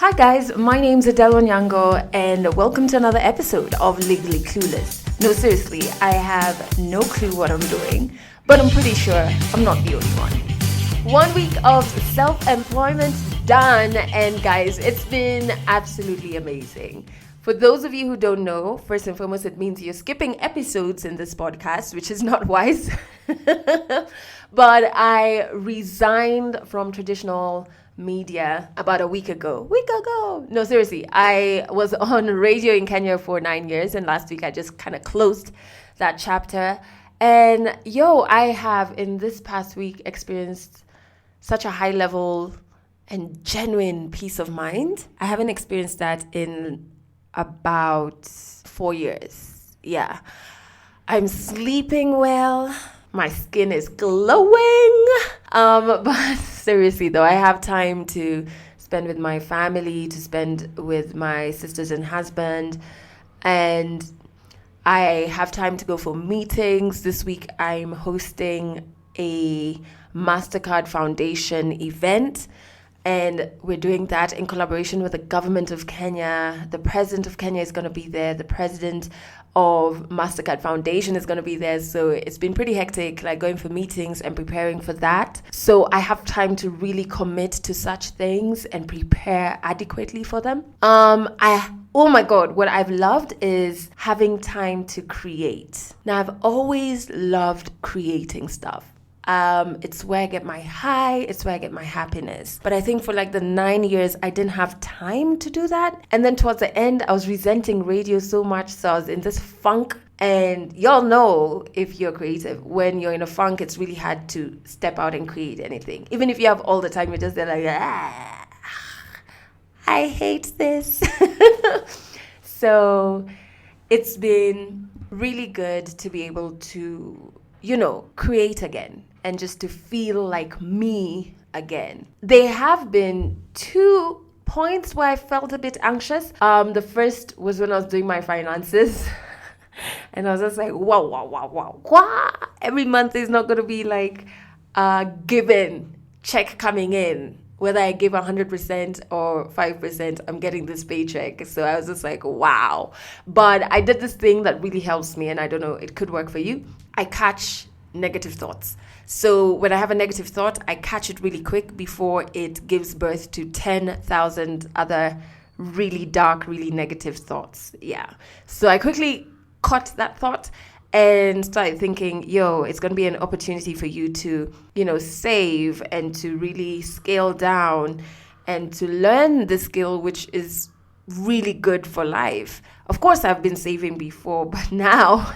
Hi guys, my name's Adele Onyango and welcome to another episode of Legally Clueless. No, seriously, I have no clue what I'm doing, but I'm pretty sure I'm not the only one. 1 week of self-employment done, and guys, it's been absolutely amazing. For those of you who don't know, first and foremost, it means you're skipping episodes in this podcast, which is not wise. But I resigned from traditional media about a week ago. No, seriously, I was on radio in Kenya for 9 years, and last week I just kind of closed that chapter. And I have in this past week experienced such a high level and genuine peace of mind. I haven't experienced that in about 4 years. Yeah. I'm sleeping well. My skin is glowing. But seriously though, I have time to spend with my family, to spend with my sisters and husband, and I have time to go for meetings. This week I'm hosting a MasterCard Foundation event, and we're doing that in collaboration with the government of Kenya. The president of Kenya is going to be there. The president of MasterCard Foundation is going to be there. So it's been pretty hectic, like going for meetings and preparing for that. So I have time to really commit to such things and prepare adequately for them. Oh my God, what I've loved is having time to create. Now, I've always loved creating stuff. It's where I get my high, it's where I get my happiness. But I think for like the 9 years, I didn't have time to do that. And then towards the end, I was resenting radio so much. So I was in this funk. And y'all know, if you're creative, when you're in a funk, it's really hard to step out and create anything. Even if you have all the time, you're just there like, I hate this. So it's been really good to be able to, create again. And just to feel like me again. There have been 2 points where I felt a bit anxious. The first was when I was doing my finances. And I was just like, wow. Every month is not going to be like a given check coming in. Whether I give 100% or 5%, I'm getting this paycheck. So I was just like, wow. But I did this thing that really helps me. And I don't know, it could work for you. I catch negative thoughts. So when I have a negative thought, I catch it really quick before it gives birth to 10,000 other really dark, really negative thoughts. Yeah. So I quickly caught that thought and started thinking, it's going to be an opportunity for you to, save and to really scale down and to learn the skill, which is really good for life. Of course, I've been saving before, but now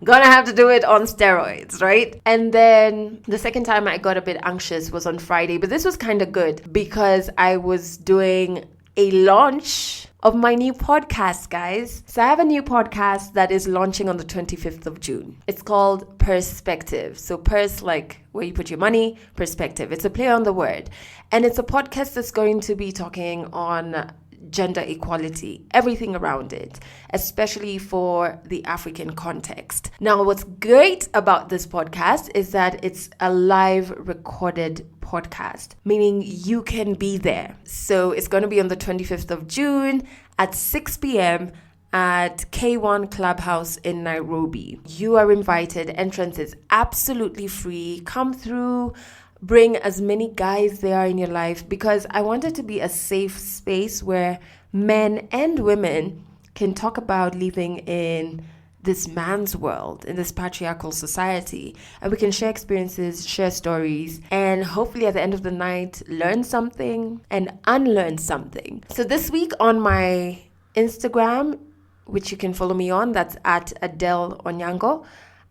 gonna have to do it on steroids, right? And then the second time I got a bit anxious was on Friday, but this was kind of good because I was doing a launch of my new podcast, guys. So I have a new podcast that is launching on the 25th of June. It's called Perspective. So purse, like where you put your money, perspective. It's a play on the word. And it's a podcast that's going to be talking on gender equality, everything around it, especially for the African context. Now, what's great about this podcast is that it's a live recorded podcast, meaning you can be there. So it's going to be on the 25th of June at 6 p.m. at K1 Clubhouse in Nairobi. You are invited. Entrance is absolutely free. Come through. Bring as many guys there in your life, because I want it to be a safe space where men and women can talk about living in this man's world, in this patriarchal society, and we can share experiences, share stories, and hopefully at the end of the night learn something and unlearn something. So this week on my Instagram, which you can follow me on, that's at Adele Onyango,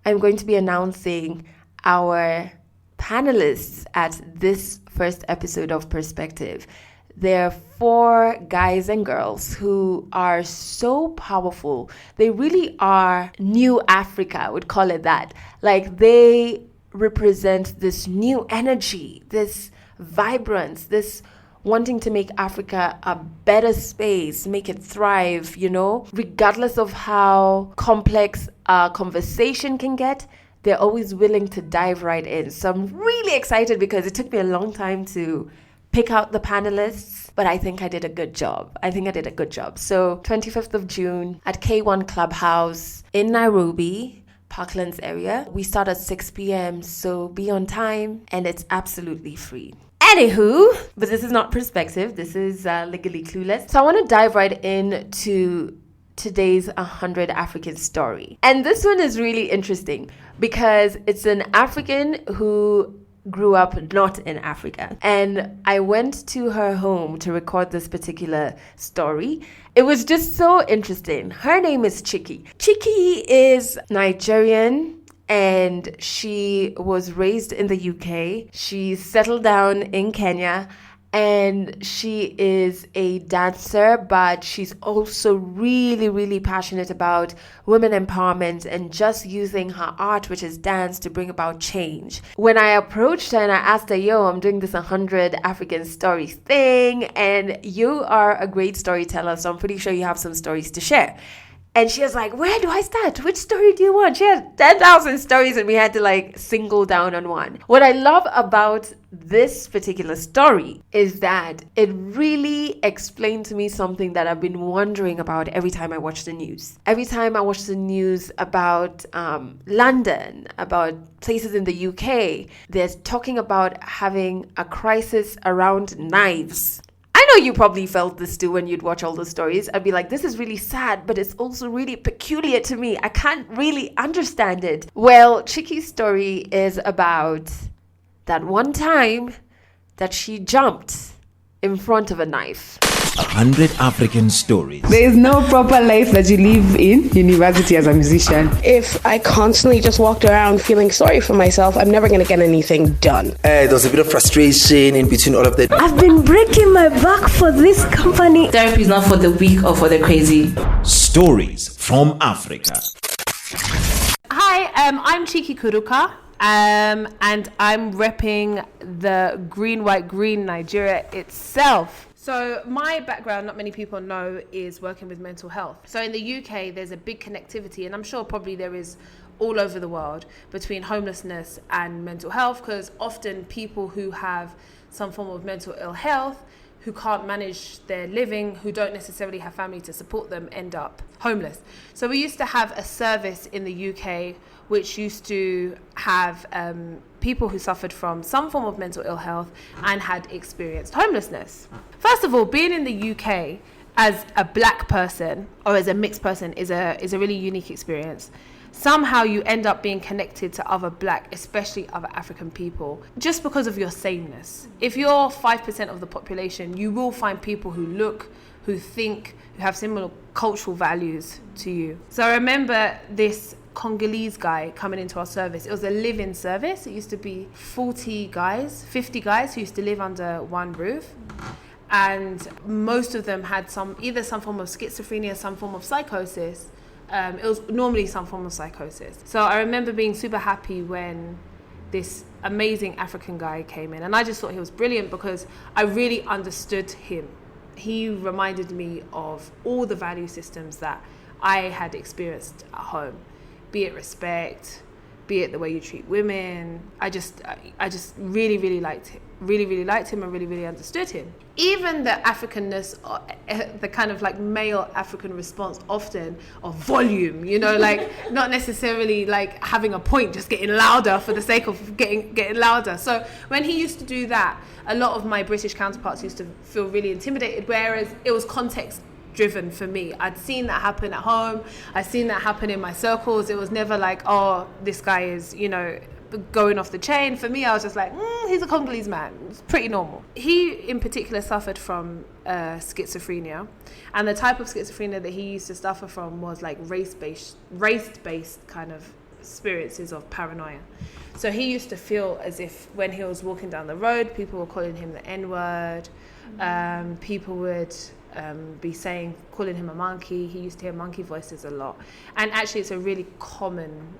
I'm going to be announcing our panelists at this first episode of Perspective. There are 4 guys and girls who are so powerful. They really are new Africa, I would call it that. Like, they represent this new energy, this vibrance, this wanting to make Africa a better space, make it thrive, regardless of how complex a conversation can get. They're always willing to dive right in. So I'm really excited because it took me a long time to pick out the panelists, but I think I did a good job. So 25th of June at K1 Clubhouse in Nairobi, Parklands area. We start at 6 p.m. So be on time, and it's absolutely free. Anywho, but this is not perspective. This is Legally Clueless. So I want to dive right into today's 100 African story. And this one is really interesting because it's an African who grew up not in Africa. And I went to her home to record this particular story. It was just so interesting. Her name is Chiki. Chiki is Nigerian and she was raised in the UK. She settled down in Kenya. And she is a dancer, but she's also really, really passionate about women empowerment and just using her art, which is dance, to bring about change. When I approached her and I asked her, yo, I'm doing this 100 African stories thing, and you are a great storyteller, so I'm pretty sure you have some stories to share. And she was like, where do I start? Which story do you want? She had 10,000 stories and we had to single down on one. What I love about this particular story is that it really explained to me something that I've been wondering about every time I watch the news. Every time I watch the news about London, about places in the UK, they're talking about having a crisis around knives. I know you probably felt this too when you'd watch all those stories. I'd be like, this is really sad, but it's also really peculiar to me. I can't really understand it. Well, Chiki's story is about that one time that she jumped in front of a knife. 100 African stories. There is no proper life that you live in university as a musician. If I constantly just walked around feeling sorry for myself, I'm never going to get anything done. There was a bit of frustration in between all of that. I've been breaking my back for this company. Therapy is not for the weak or for the crazy. Stories from Africa. Hi, I'm Chiki Kuruka. And I'm repping the green, white, green Nigeria itself. So my background, not many people know, is working with mental health. So in the UK, there's a big connectivity, and I'm sure probably there is all over the world, between homelessness and mental health, because often people who have some form of mental ill health, who can't manage their living, who don't necessarily have family to support them, end up homeless. So we used to have a service in the UK which used to have people who suffered from some form of mental ill health and had experienced homelessness. First of all, being in the UK as a black person or as a mixed person is a really unique experience. Somehow you end up being connected to other black, especially other African people, just because of your sameness. If you're 5% of the population, you will find people who look, who think, who have similar cultural values to you. So I remember this Congolese guy coming into our service. It was a live-in service. It used to be 50 guys who used to live under one roof. And most of them had either some form of schizophrenia, some form of psychosis. It was normally some form of psychosis. So I remember being super happy when this amazing African guy came in. And I just thought he was brilliant because I really understood him. He reminded me of all the value systems that I had experienced at home, be it respect, be it the way you treat women. I just really, really liked him. Really liked him and really understood him. Even the Africanness, the kind of male African response often of volume, not necessarily having a point, just getting louder for the sake of getting louder. So when he used to do that, a lot of my British counterparts used to feel really intimidated, whereas it was context driven for me. I'd seen that happen at home. I'd seen that happen in my circles. It was never this guy is, going off the chain. For me, I was just he's a Congolese man. It's pretty normal. He in particular suffered from schizophrenia, and the type of schizophrenia that he used to suffer from was race-based kind of experiences of paranoia. So he used to feel as if when he was walking down the road, people were calling him the N-word. People would be calling him a monkey. He used to hear monkey voices a lot. And actually it's a really common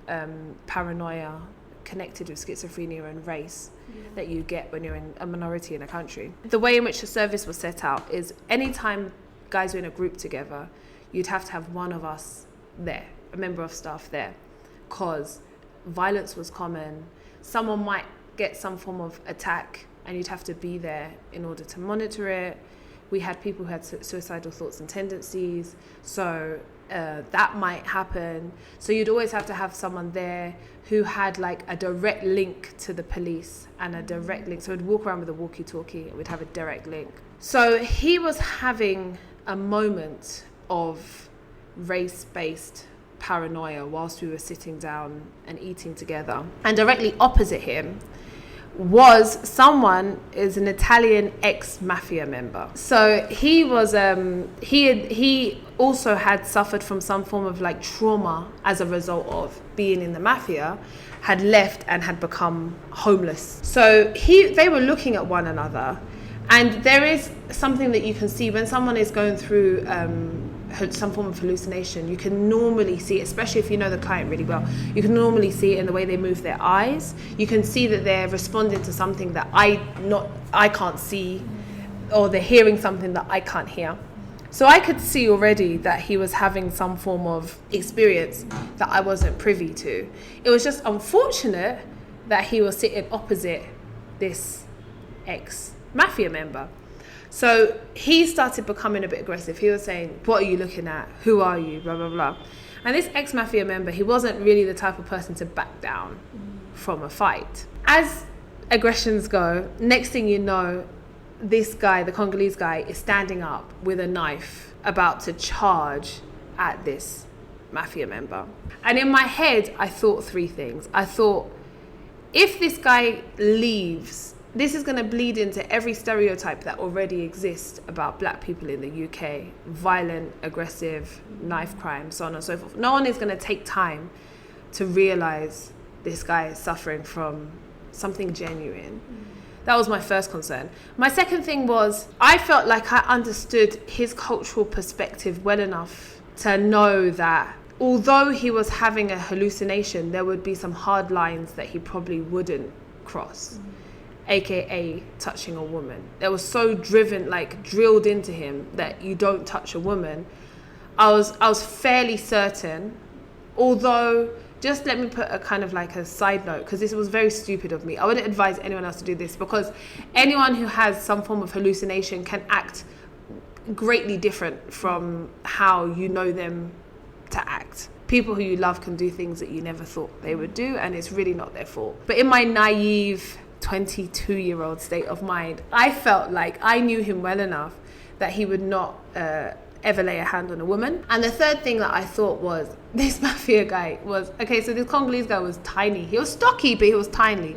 paranoia connected with schizophrenia and race that you get when you're in a minority in a country. The way in which the service was set out is anytime guys were in a group together, you'd have to have one of us there, a member of staff there, because violence was common. Someone might get some form of attack and you'd have to be there in order to monitor it. We had people who had suicidal thoughts and tendencies, so that might happen. So you'd always have to have someone there who had like a direct link to the police and a direct link. So we'd walk around with a walkie-talkie and we'd have a direct link. So he was having a moment of race-based paranoia whilst we were sitting down and eating together. And directly opposite him was someone, is an Italian ex-mafia member. So he was he also had suffered from some form of like trauma as a result of being in the mafia, had left and had become homeless. So they were looking at one another, and there is something that you can see when someone is going through some form of hallucination. You can normally see, especially if you know the client really well, you can normally see it in the way they move their eyes. You can see that they're responding to something that I can't see, or they're hearing something that I can't hear. So I could see already that he was having some form of experience that I wasn't privy to. It was just unfortunate that he was sitting opposite this ex-mafia member. So he started becoming a bit aggressive. He was saying, what are you looking at? Who are you? Blah, blah, blah. And this ex-mafia member, he wasn't really the type of person to back down from a fight. As aggressions go, next thing you know, this guy, the Congolese guy, is standing up with a knife about to charge at this mafia member. And in my head, I thought three things. I thought, if this guy leaves, this is going to bleed into every stereotype that already exists about black people in the UK. Violent, aggressive, knife crime, so on and so forth. No one is going to take time to realise this guy is suffering from something genuine. That was my first concern. My second thing was, I felt like I understood his cultural perspective well enough to know that although he was having a hallucination, there would be some hard lines that he probably wouldn't cross. AKA touching a woman. That was so drilled into him that you don't touch a woman. I was fairly certain, although, just let me put a kind of like a side note, because this was very stupid of me. I wouldn't advise anyone else to do this, because anyone who has some form of hallucination can act greatly different from how you know them to act. People who you love can do things that you never thought they would do, and it's really not their fault. But in my naive 22-year-old state of mind, I felt like I knew him well enough that he would not ever lay a hand on a woman. And the third thing that I thought was, this mafia guy was, okay, so this Congolese guy was tiny. He was stocky, but he was tiny.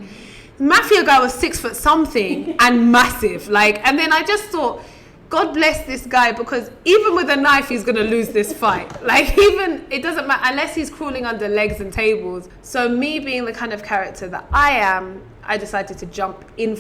The mafia guy was 6 foot something and massive. And then I just thought, God bless this guy, because even with a knife, he's going to lose this fight. It doesn't matter, unless he's crawling under legs and tables. So me being the kind of character that I am, I decided to jump in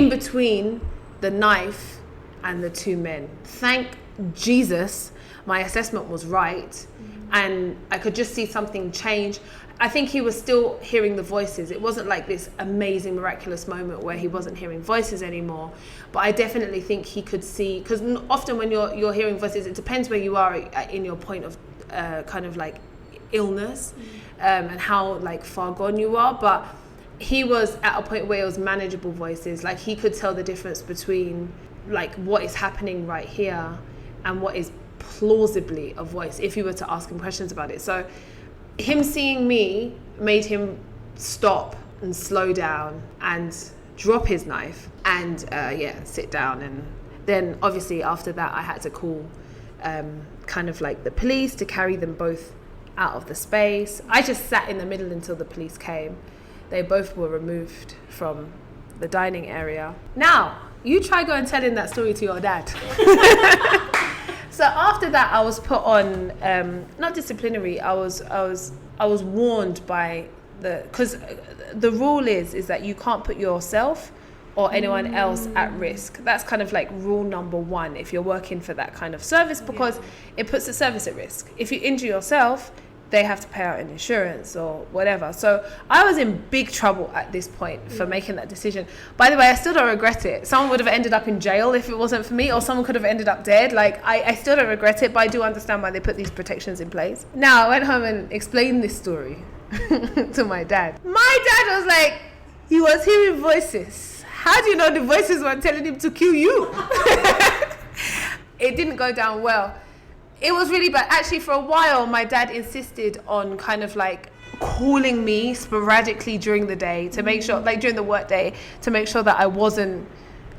between the knife and the two men. Thank Jesus, my assessment was right, and I could just see something change. I think he was still hearing the voices. It wasn't like this amazing, miraculous moment where he wasn't hearing voices anymore. But I definitely think he could see, because often when you're hearing voices, it depends where you are in your point of kind of like illness, and how far gone you are. But he was at a point where it was manageable voices. He could tell the difference between what is happening right here and what is plausibly a voice, if you were to ask him questions about it. So him seeing me made him stop and slow down and drop his knife and sit down. And then obviously after that I had to call the police to carry them both out of the space. I just sat in the middle until the police came. They both were removed from the dining area. Now, you try go and telling that story to your dad. So after that, I was put on, not disciplinary, I was warned by because the rule is that you can't put yourself or anyone else at risk. That's kind of like rule number one if you're working for that kind of service, because it puts the service at risk. If you injure yourself, they have to pay out an insurance or whatever. So I was in big trouble at this point for making that decision. By the way, I still don't regret it. Someone would have ended up in jail if it wasn't for me, or someone could have ended up dead. I still don't regret it, but I do understand why they put these protections in place. Now, I went home and explained this story to my dad. My dad was like, he was hearing voices. How do you know the voices weren't telling him to kill you? It didn't go down well. It was really bad. Actually, for a while, my dad insisted on kind of like calling me sporadically during the day to make sure, like during the work day, to make sure that I wasn't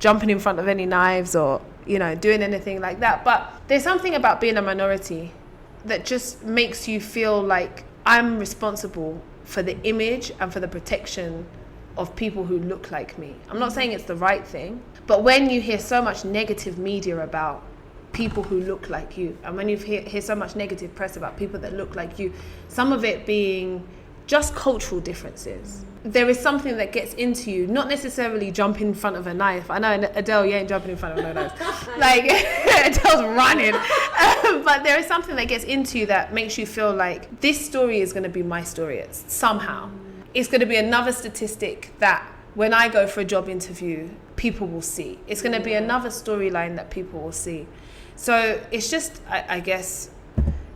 jumping in front of any knives or, you know, doing anything like that. But there's something about being a minority that just makes you feel like I'm responsible for the image and for the protection of people who look like me. I'm not saying it's the right thing, but when you hear so much negative media about people who look like you, and when you hear so much negative press about people that look like you, some of it being just cultural differences, there is something that gets into you, not necessarily jump in front of a knife. I know, Adele, you ain't jumping in front of no knife. Like, Adele's running. But there is something that gets into you that makes you feel like this story is going to be my story somehow. It's going to be another statistic that when I go for a job interview, people will see. It's going to be another storyline that people will see. So it's just, I guess,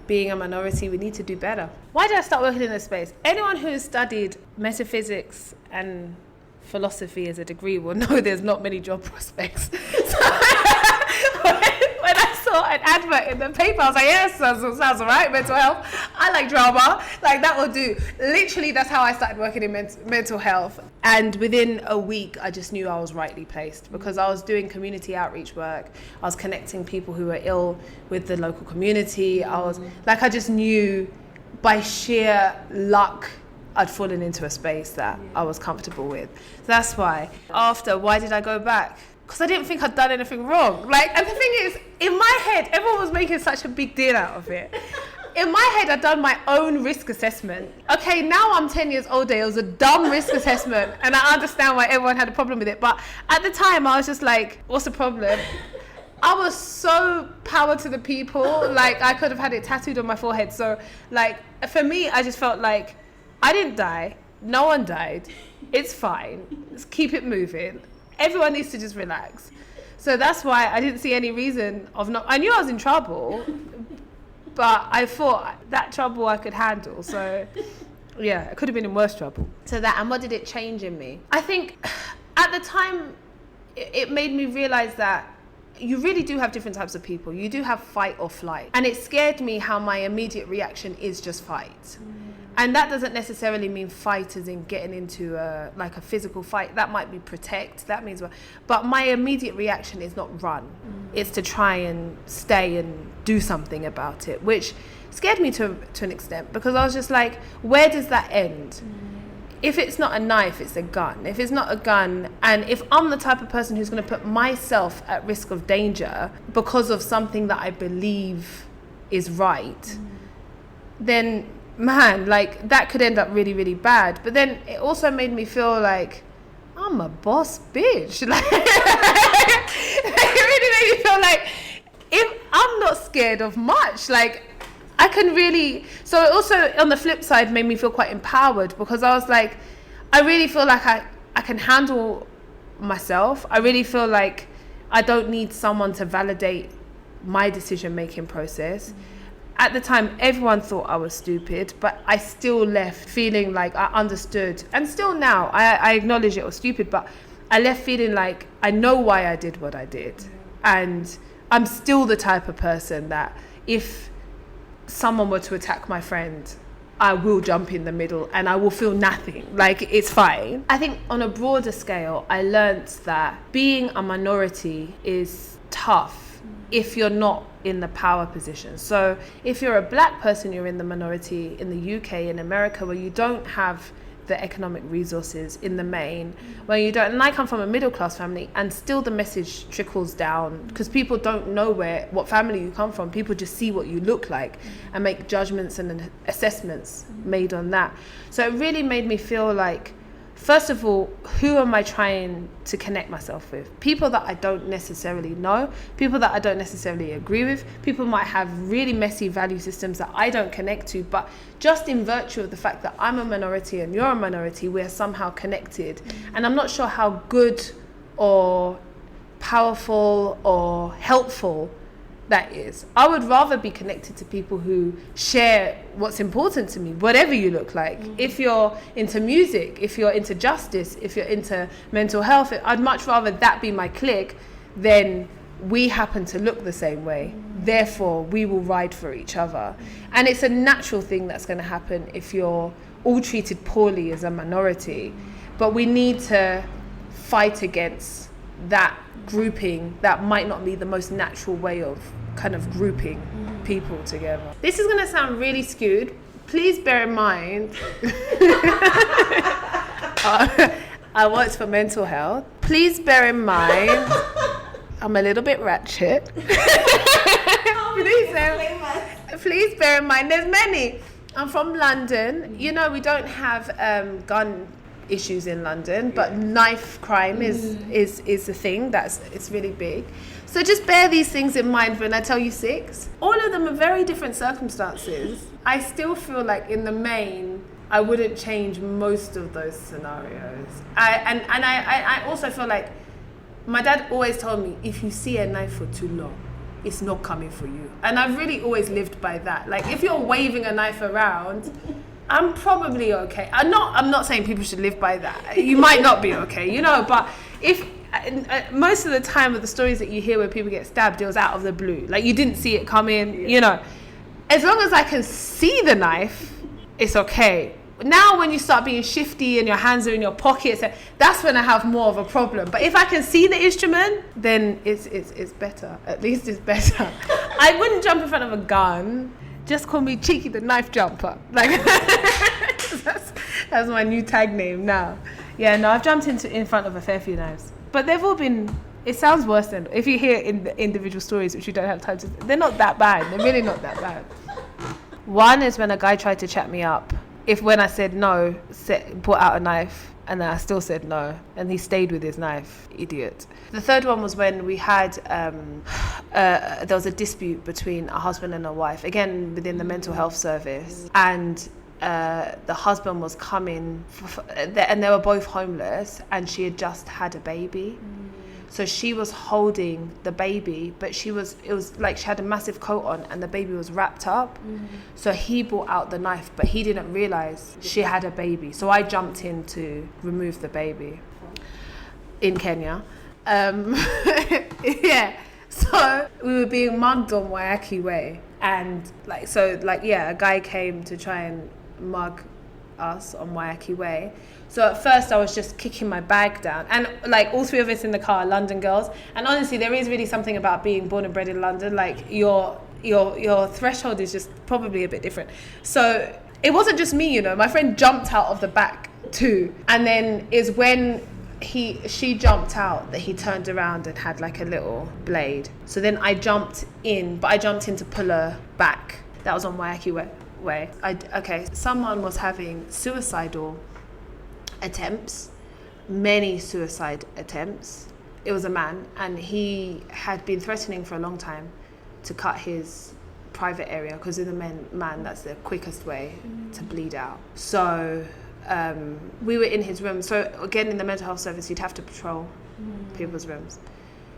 being a minority, we need to do better. Why did I start working in this space? Anyone who's studied metaphysics and philosophy as a degree will know there's not many job prospects. So when I saw an advert in the paper, I was like, yes, sounds all right, mental health. I like drama, like that will do. Literally, that's how I started working in mental health. And within a week, I just knew I was rightly placed because I was doing community outreach work. I was connecting people who were ill with the local community. I just knew by sheer luck, I'd fallen into a space that I was comfortable with. So that's why. Why did I go back? Because I didn't think I'd done anything wrong. And the thing is, in my head, everyone was making such a big deal out of it. In my head, I'd done my own risk assessment. Okay, now I'm 10 years older. It was a dumb risk assessment, and I understand why everyone had a problem with it. But at the time, I was just like, what's the problem? I was so power to the people. Like, I could have had it tattooed on my forehead. So, like, for me, I just felt like I didn't die. No one died. It's fine. Let's keep it moving. Everyone needs to just relax. So that's why I didn't see any reason of not. I knew I was in trouble, but I thought that trouble I could handle. So yeah, I could have been in worse trouble. So that, and what did it change in me? I think at the time, it made me realize that you really do have different types of people. You do have fight or flight. And it scared me how my immediate reaction is just fight. And that doesn't necessarily mean fight as in getting into a physical fight. That might be protect. That means, but my immediate reaction is not run. It's to try and stay and do something about it, which scared me to an extent because I was just like, where does that end? If it's not a knife, it's a gun. If it's not a gun, and if I'm the type of person who's going to put myself at risk of danger because of something that I believe is right, then man, like that could end up really, really bad. But then it also made me feel like I'm a boss bitch. Like, it really made me feel like if I'm not scared of much, like I can really. So it also on the flip side made me feel quite empowered because I was like, I really feel like I can handle myself. I really feel like I don't need someone to validate my decision-making process. At the time, everyone thought I was stupid, but I still left feeling like I understood. And still now, I acknowledge it was stupid, but I left feeling like I know why I did what I did. And I'm still the type of person that if someone were to attack my friend, I will jump in the middle and I will feel nothing. Like, it's fine. I think on a broader scale, I learned that being a minority is tough if you're not in the power position. So if you're a black person, you're in the minority in the UK, in America, where you don't have the economic resources in the main, where you don't, and I come from a middle class family, and still the message trickles down because people don't know what family you come from. People just see what you look like and make judgments and assessments made on that. So it really made me feel like, first of all, who am I trying to connect myself with? People that I don't necessarily know, people that I don't necessarily agree with, people might have really messy value systems that I don't connect to, but just in virtue of the fact that I'm a minority and you're a minority, we're somehow connected. And I'm not sure how good or powerful or helpful that is. I would rather be connected to people who share what's important to me, whatever you look like. If you're into music, if you're into justice, if you're into mental health, I'd much rather that be my clique than we happen to look the same way. Therefore, we will ride for each other. And it's a natural thing that's going to happen if you're all treated poorly as a minority. But we need to fight against that grouping that might not be the most natural way of kind of grouping people together. This is going to sound really skewed. Please bear in mind, I worked for mental health. Please bear in mind, I'm a little bit ratchet. Please bear in mind, there's many. I'm from London. You know, we don't have gun issues in London, but knife crime is a thing it's really big. So just bear these things in mind when I tell you 6. All of them are very different circumstances. I still feel like in the main, I wouldn't change most of those scenarios. I also feel like my dad always told me, if you see a knife for too long, it's not coming for you. And I've really always lived by that. Like, if you're waving a knife around, I'm probably okay. I'm not saying people should live by that. You might not be okay, you know, but if most of the time with the stories that you hear where people get stabbed, it was out of the blue. Like, you didn't see it coming, you know. As long as I can see the knife, it's okay. Now when you start being shifty and your hands are in your pockets, that's when I have more of a problem. But if I can see the instrument, then it's better. At least it's better. I wouldn't jump in front of a gun. Just call me Cheeky the Knife Jumper. Like, that's my new tag name now. Yeah, no, I've jumped in front of a fair few knives. But they've all been, it sounds worse than, if you hear in the individual stories, which you don't have time to, they're not that bad. They're really not that bad. One is when a guy tried to chat me up. When I said no, brought out a knife, and then I still said no, and he stayed with his knife. Idiot. The third one was when we had, there was a dispute between a husband and a wife, again within the mental health service, and the husband was coming, and they were both homeless, and she had just had a baby. So she was holding the baby, but it was like she had a massive coat on and the baby was wrapped up. So he brought out the knife, but he didn't realize she had a baby. So I jumped in to remove the baby in Kenya. Yeah. So we were being mugged on Waiyaki Way. And a guy came to try and mug us on Waiyaki Way. So at first I was just kicking my bag down, and like all 3 of us in the car are London girls, and honestly there is really something about being born and bred in London, like your threshold is just probably a bit different. So it wasn't just me, you know, my friend jumped out of the back too, and then is when she jumped out that he turned around and had like a little blade. So then I jumped in, but I jumped in to pull her back. That was on Waiyaki Way. Someone was having suicidal attempts, many suicide attempts. It was a man, and he had been threatening for a long time to cut his private area, because in the man that's the quickest way to bleed out. So we were in his room. So again, in the mental health service, you'd have to patrol people's rooms.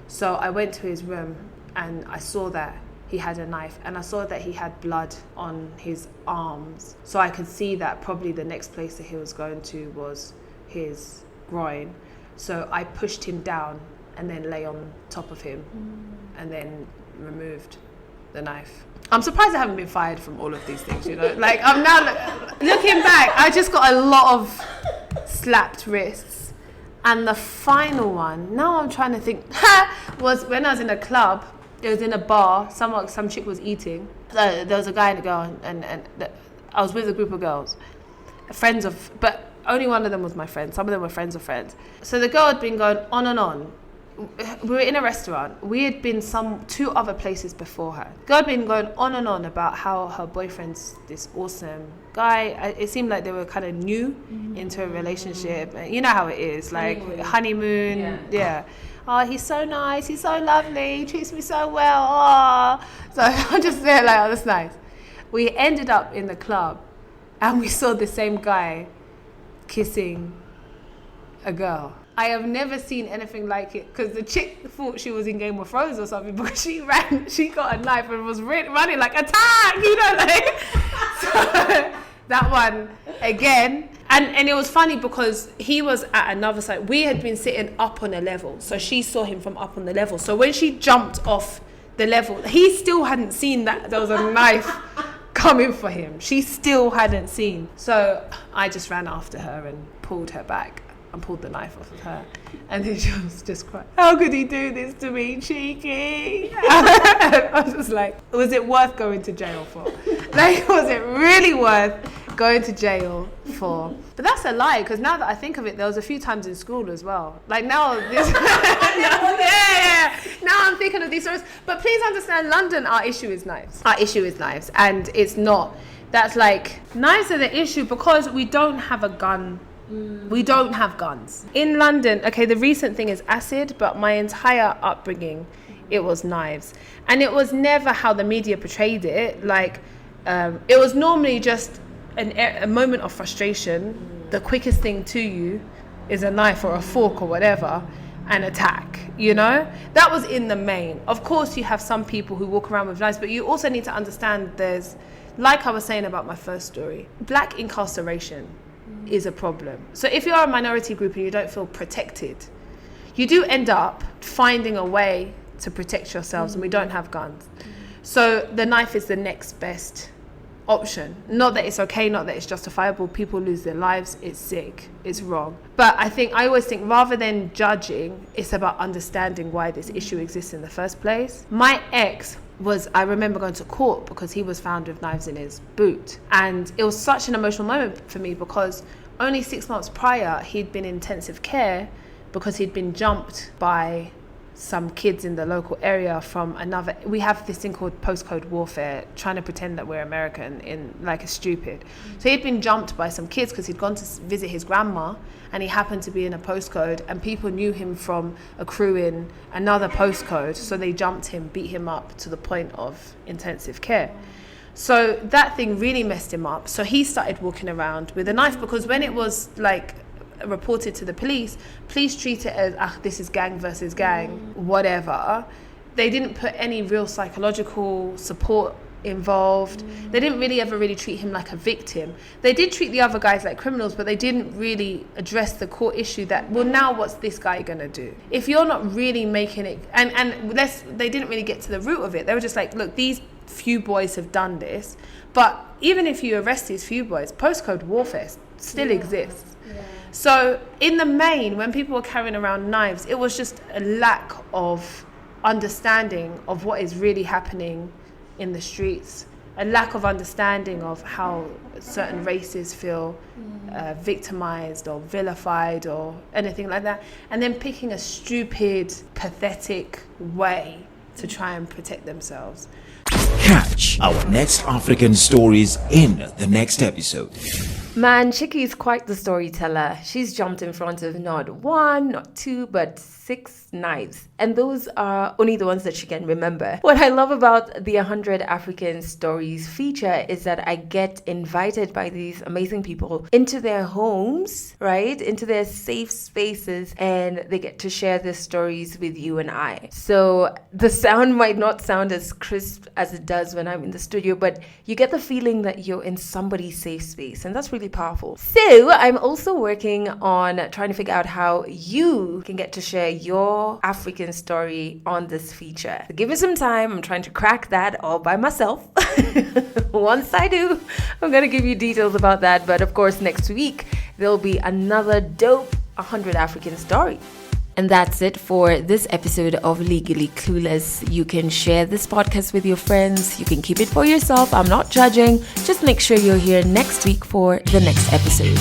So I went to his room and I saw that he had a knife, and I saw that he had blood on his arms. So I could see that probably the next place that he was going to was his groin. So I pushed him down and then lay on top of him and then removed the knife. I'm surprised I haven't been fired from all of these things, you know. Like, I'm now looking back, I just got a lot of slapped wrists. And the final one, now I'm trying to think, was when I was in a club. It was in a bar, some chick was eating. There was a guy and a girl, and I was with a group of girls, but only one of them was my friend. Some of them were friends of friends. So the girl had been going on and on. We were in a restaurant. We had been 2 other places before her. The girl had been going on and on about how her boyfriend's this awesome guy. It seemed like they were kind of new into a relationship. You know how it is, like honeymoon. Yeah. Oh, he's so nice, he's so lovely, he treats me so well, oh. So I'm just there like, oh, that's nice. We ended up in the club and we saw the same guy kissing a girl. I have never seen anything like it, because the chick thought she was in Game of Thrones or something, because she got a knife and was running like, attack, like. So that one again, and it was funny because he was at another side. We had been sitting up on a level, so she saw him from up on the level. So when she jumped off the level, he still hadn't seen that there was a knife coming for him. She still hadn't seen. So I just ran after her and pulled her back and pulled the knife off of her. And then she was just crying, how could he do this to me, cheeky? I was just like, was it worth going to jail for? Like, was it really worth going to jail for? But that's a lie, because now that I think of it, there was a few times in school as well. Like now, this, now I'm thinking of these stories. But please understand, London, our issue is knives. Our issue is knives, and it's not. That's like, knives are the issue because we don't have a gun. We don't have guns. In London, okay, the recent thing is acid, but my entire upbringing, it was knives. And it was never how the media portrayed it. Like, it was normally just a moment of frustration. The quickest thing to you is a knife or a fork or whatever, and attack, That was in the main. Of course, you have some people who walk around with knives, but you also need to understand there's, like I was saying about my first story, black incarceration is a problem. So if you're a minority group and you don't feel protected, you do end up finding a way to protect yourselves, and we don't have guns. So the knife is the next best option. Not that it's okay, not that it's justifiable. People lose their lives. It's sick. It's wrong. But I always think rather than judging, it's about understanding why this issue exists in the first place. My ex I remember going to court because he was found with knives in his boot. And it was such an emotional moment for me because only 6 months prior, he'd been in intensive care because he'd been jumped by some kids in the local area from another. We have this thing called postcode warfare, trying to pretend that we're American in like a stupid. So he'd been jumped by some kids because he'd gone to visit his grandma, and he happened to be in a postcode, and people knew him from a crew in another postcode, so they jumped him, beat him up to the point of intensive care. So that thing really messed him up. So he started walking around with a knife, because when it was like reported to the police treat it as this is gang versus gang, whatever. They didn't put any real psychological support involved. They didn't really treat him like a victim. They did treat the other guys like criminals, but they didn't really address the core issue that, well, now what's this guy gonna do? If you're not really making it, they didn't really get to the root of it. They were just like, look, these few boys have done this, but even if you arrest these few boys, postcode warfare still exists. So in the main, when people were carrying around knives, it was just a lack of understanding of what is really happening in the streets, a lack of understanding of how certain races feel victimized or vilified or anything like that, and then picking a stupid, pathetic way to try and protect themselves. Catch our next African stories in the next episode. Man, Chiki is quite the storyteller. She's jumped in front of not one, not two, but 6 knives. And those are only the ones that she can remember. What I love about the 100 African Stories feature is that I get invited by these amazing people into their homes, right? Into their safe spaces, and they get to share their stories with you and I. So the sound might not sound as crisp as it does when I'm in the studio, but you get the feeling that you're in somebody's safe space, and that's really powerful. So I'm also working on trying to figure out how you can get to share your African story on this feature. So give me some time. I'm trying to crack that all by myself. Once I do, I'm going to give you details about that. But of course, next week, there'll be another dope 100 African story. And that's it for this episode of Legally Clueless. You can share this podcast with your friends. You can keep it for yourself. I'm not judging. Just make sure you're here next week for the next episode.